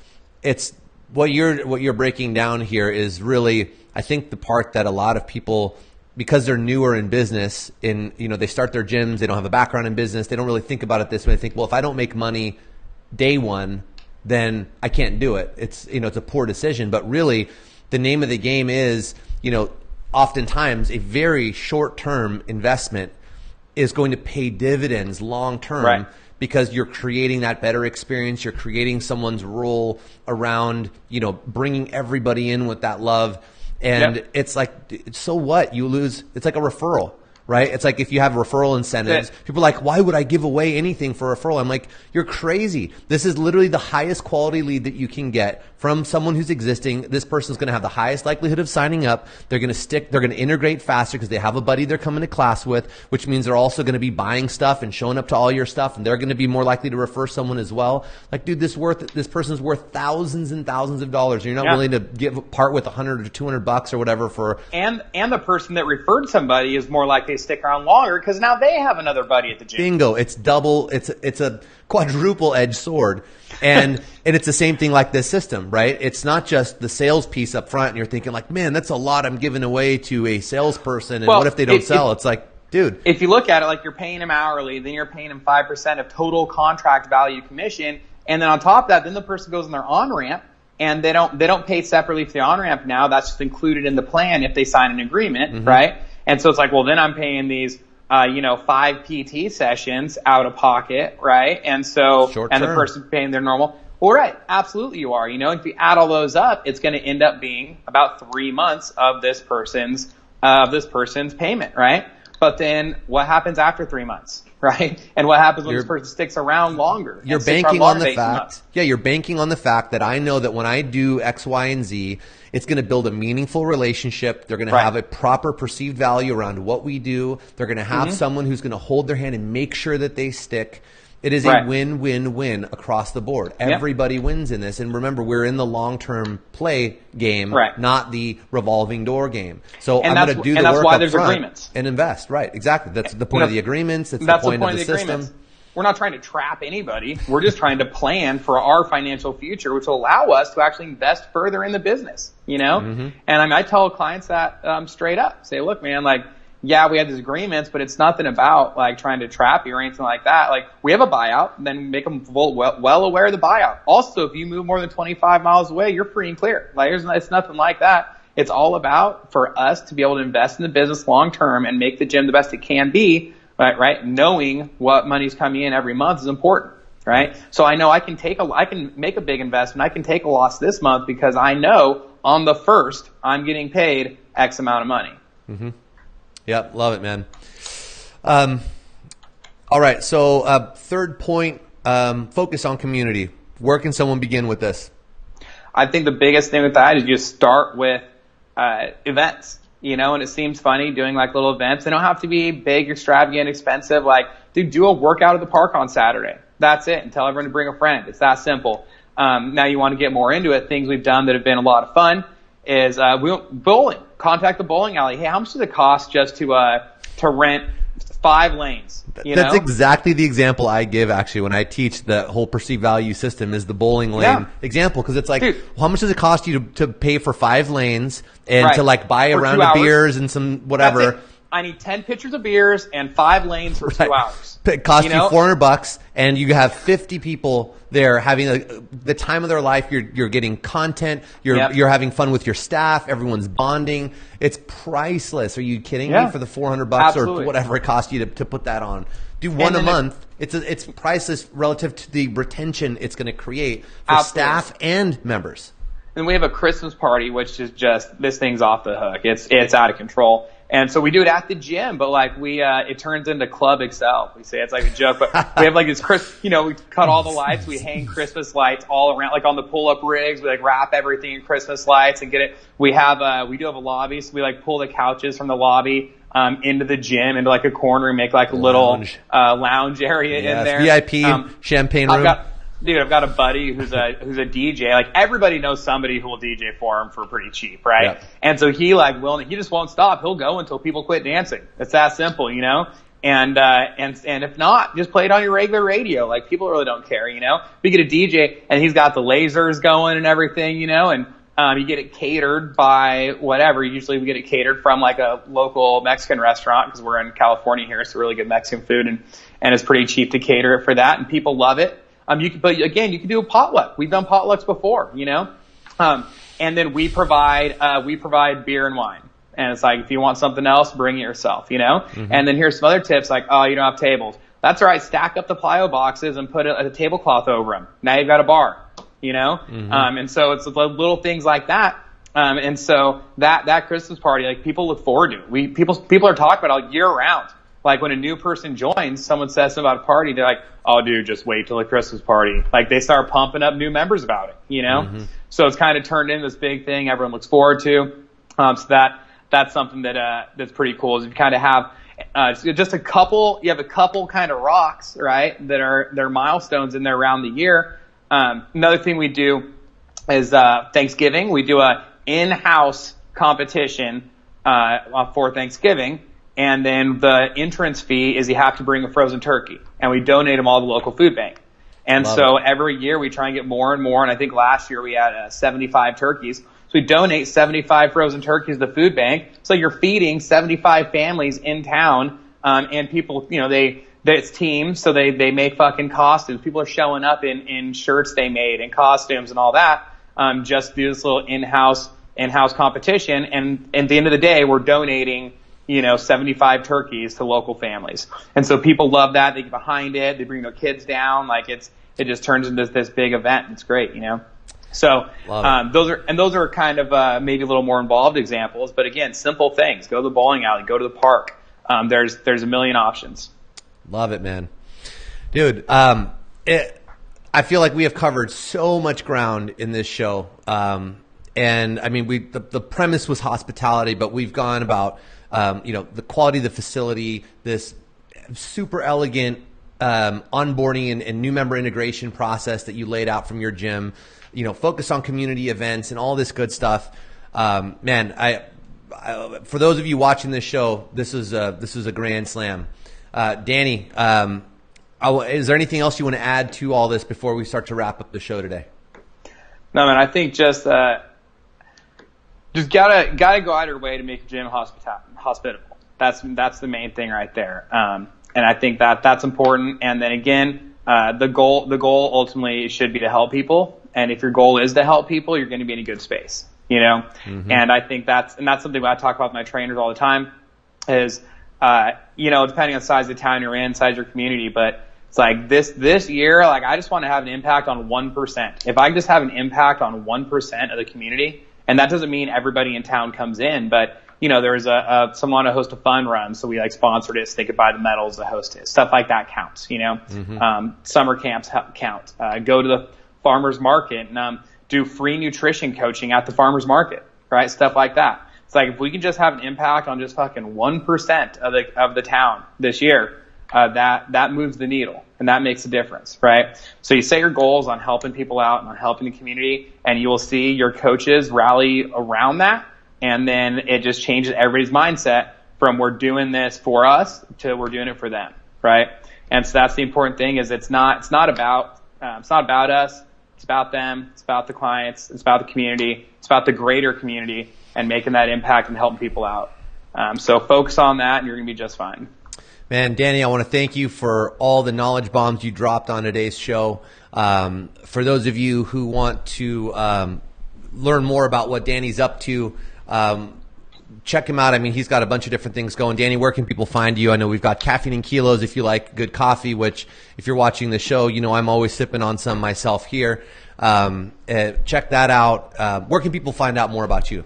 what you're breaking down here is really, I think, the part that a lot of people, because they're newer in business, they start their gyms, they don't have a background in business, they don't really think about it this way. They think, well, if I don't make money day one, then I can't do it. It's a poor decision. But really, the name of the game is, oftentimes a very short-term investment is going to pay dividends long-term. Right. Because you're creating that better experience, you're creating someone's role around, bringing everybody in with that love. And it's like, so what? You lose. It's like a referral, right? It's like if you have referral incentives, people are like, why would I give away anything for a referral? I'm like, you're crazy. This is literally the highest quality lead that you can get from someone who's existing. This person's going to have the highest likelihood of signing up. They're going to integrate faster because they have a buddy they're coming to class with, which means they're also going to be buying stuff and showing up to all your stuff, and they're going to be more likely to refer someone as well. Like, dude, this person's worth thousands and thousands of dollars. You're not willing to part with $100 or $200 or whatever for. And the person that referred somebody is more likely to stick around longer because now they have another buddy at the gym. Bingo. It's double. It's a quadruple edged sword. And it's the same thing like this system, right? It's not just the sales piece up front and you're thinking like, man, that's a lot I'm giving away to a salesperson, and what if they don't sell? It's like, dude. If you look at it like you're paying them hourly, then you're paying them 5% of total contract value commission, and then on top of that, then the person goes on their on-ramp, and they don't pay separately for the on-ramp now. That's just included in the plan if they sign an agreement, right? And so it's like, well, then I'm paying these 5 PT sessions out of pocket, right? And so, and the person paying their normal. Well, right. Absolutely you are. If you add all those up, it's going to end up being about 3 months of this person's payment, right? But then what happens after 3 months, right? And what happens when this person sticks around longer? You're banking on the fact. Yeah, you're banking on the fact that I know that when I do X, Y, and Z, it's going to build a meaningful relationship. They're going to have a proper perceived value around what we do. They're going to have someone who's going to hold their hand and make sure that they stick. It is a win-win-win across the board. Everybody wins in this. And remember, we're in the long-term play game, not the revolving door game. So I'm going to do the work up front and invest. Right, exactly. That's the point of the agreements. It's the point of the system. we're not trying to trap anybody. We're just trying to plan for our financial future, which will allow us to actually invest further in the business, you know? And I mean, I tell clients that straight up. Say, look, man, like, yeah, we have these agreements, but it's nothing about like trying to trap you or anything like that. Like, we have a buyout, then make them well aware of the buyout. Also, if you move more than 25 miles away, you're free and clear. Like, it's nothing like that. It's all about for us to be able to invest in the business long term and make the gym the best it can be, right? Knowing what money's coming in every month is important, right? So I know I can make a big investment. I can take a loss this month because I know on the first I'm getting paid X amount of money. Yep, love it, man. All right, so third point, focus on community. Where can someone begin with this? I think the biggest thing with that is just start with events, you know, and it seems funny doing like little events. They don't have to be big, extravagant, expensive. Like, dude, do a workout at the park on Saturday. That's it. And tell everyone to bring a friend. It's that simple. Now you want to get more into it. Things we've done that have been a lot of fun is bowling. Contact the bowling alley. Hey, how much does it cost just to rent 5 lanes? That's exactly the example I give actually when I teach the whole perceived value system is the bowling lane example. Because it's like, well, how much does it cost you to pay for 5 lanes and to like buy a round of beers and some whatever? I need 10 pitchers of beers and 5 lanes for 2 hours. It costs you $400 and you have 50 people there having the time of their life. You're getting content. You're having fun with your staff. Everyone's bonding. It's priceless. Are you kidding me? For the $400 or whatever it costs you to put that on. Do one a month. It's priceless relative to the retention it's going to create for staff and members. And we have a Christmas party, which is just, this thing's off the hook. It's out of control. And so we do it at the gym, but like it turns into Club Excel. We say it's like a joke, but we have like this we cut all the lights, we hang Christmas lights all around, like on the pull-up rigs, we like wrap everything in Christmas lights and get it. We do have a lobby, so we like pull the couches from the lobby, into the gym, into like a corner and make like a little, lounge area in there. VIP, champagne room. I've got a buddy who's a DJ. Like, everybody knows somebody who will DJ for him for pretty cheap, right? Yep. And so he just won't stop. He'll go until people quit dancing. It's that simple, you know? And if not, just play it on your regular radio. Like, people really don't care, you know? We get a DJ and he's got the lasers going and everything, you know, and you get it catered by whatever. Usually we get it catered from like a local Mexican restaurant because we're in California here, so really good Mexican food, and it's pretty cheap to cater it for that, and people love it. But again, you can do a potluck. We've done potlucks before, you know? And then we provide beer and wine. And it's like, if you want something else, bring it yourself, you know? And then here's some other tips, like, oh, you don't have tables. That's all right. Stack up the plyo boxes and put a tablecloth over them. Now you've got a bar, you know? And so it's little things like that. And so that Christmas party, like, people look forward to it. People are talking about it all year round. Like, when a new person joins, someone says something about a party, they're like, oh, dude, just wait till the Christmas party. Like, they start pumping up new members about it, you know? So it's kind of turned into this big thing everyone looks forward to. So that's something that's pretty cool, is you kind of have just a couple kind of rocks, right, that are milestones in there around the year. Another thing we do is Thanksgiving. We do a in-house competition for Thanksgiving. And then the entrance fee is you have to bring a frozen turkey, and we donate them all to the local food bank. And every year we try and get more and more. And I think last year we had 75 turkeys. So we donate 75 frozen turkeys to the food bank. So you're feeding 75 families in town. And people, you know, it's teams. So they make fucking costumes. People are showing up in shirts they made and costumes and all that. Just do this little in-house competition. And at the end of the day, we're donating, 75 turkeys to local families. And so people love that. They get behind it. They bring their kids down. Like, it just turns into this big event. It's great, So, those are kind of, maybe a little more involved examples, but again, simple things. Go to the bowling alley, go to the park. There's a million options. Love it, man. Dude, I feel like we have covered so much ground in this show. And I mean, the premise was hospitality, but we've gone about, the quality of the facility, this super elegant onboarding and new member integration process that you laid out from your gym, focus on community events and all this good stuff. Man, I for those of you watching this show, this is a grand slam. Danny, Is there anything else you want to add to all this before we start to wrap up the show today? No, man, I think just gotta go out of your way to make your gym hospitable. That's the main thing right there. And I think that's important. And then again, the goal ultimately should be to help people. And if your goal is to help people, you're going to be in a good space, you know? Mm-hmm. And I think that's something I talk about with my trainers all the time is, you know, depending on the size of the town you're in, size of your community, but it's like this year, like I just want to have an impact on 1%. If I just have an impact on 1% of the community, and that doesn't mean everybody in town comes in, but you know, there's someone to host a fun run, so we like sponsored it, so they could buy the medals to host it. Stuff like that counts, you know. Mm-hmm. Summer camps count. Go to the farmer's market and do free nutrition coaching at the farmer's market, right? Stuff like that. It's like if we can just have an impact on just fucking 1% of the town this year, that moves the needle and that makes a difference, right? So you set your goals on helping people out and on helping the community, and you will see your coaches rally around that. And then it just changes everybody's mindset from we're doing this for us to we're doing it for them, right? And so that's the important thing is it's not about us, it's about them, it's about the clients, it's about the community, it's about the greater community and making that impact and helping people out. So focus on that and you're going to be just fine. Man, Danny, I want to thank you for all the knowledge bombs you dropped on today's show. For those of you who want to learn more about what Danny's up to, check him out. I mean, he's got a bunch of different things going. Danny, where can people find you? I know we've got Caffeine and Kilos if you like good coffee, which if you're watching the show, you know I'm always sipping on some myself here. Check that out. Where can people find out more about you?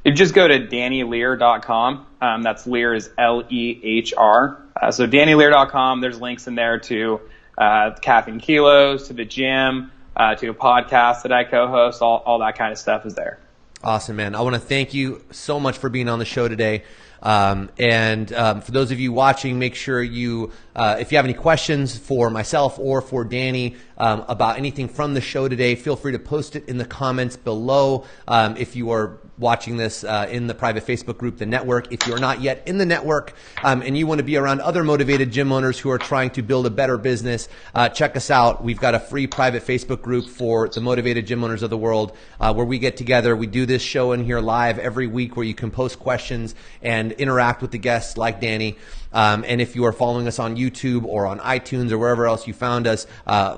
You just go to DannyLehr.com. That's Lehr is Lehr. So DannyLehr.com, there's links in there to Caffeine and Kilos, to the gym, to a podcast that I co-host. All that kind of stuff is there. Awesome, man. I want to thank you so much for being on the show today. And for those of you watching, make sure you, if you have any questions for myself or for Danny about anything from the show today, feel free to post it in the comments below. If you are watching this in the private Facebook group, The Network. If you're not yet in the network and you want to be around other motivated gym owners who are trying to build a better business, check us out. We've got a free private Facebook group for the motivated gym owners of the world where we get together. We do this show in here live every week where you can post questions and interact with the guests like Danny. And if you are following us on YouTube or on iTunes or wherever else you found us,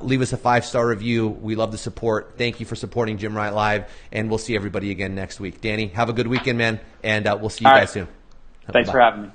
leave us a 5-star review. We love the support. Thank you for supporting Gymwright Live, and we'll see everybody again next week. Danny, have a good weekend, man, and we'll see you guys soon. Thanks for having me.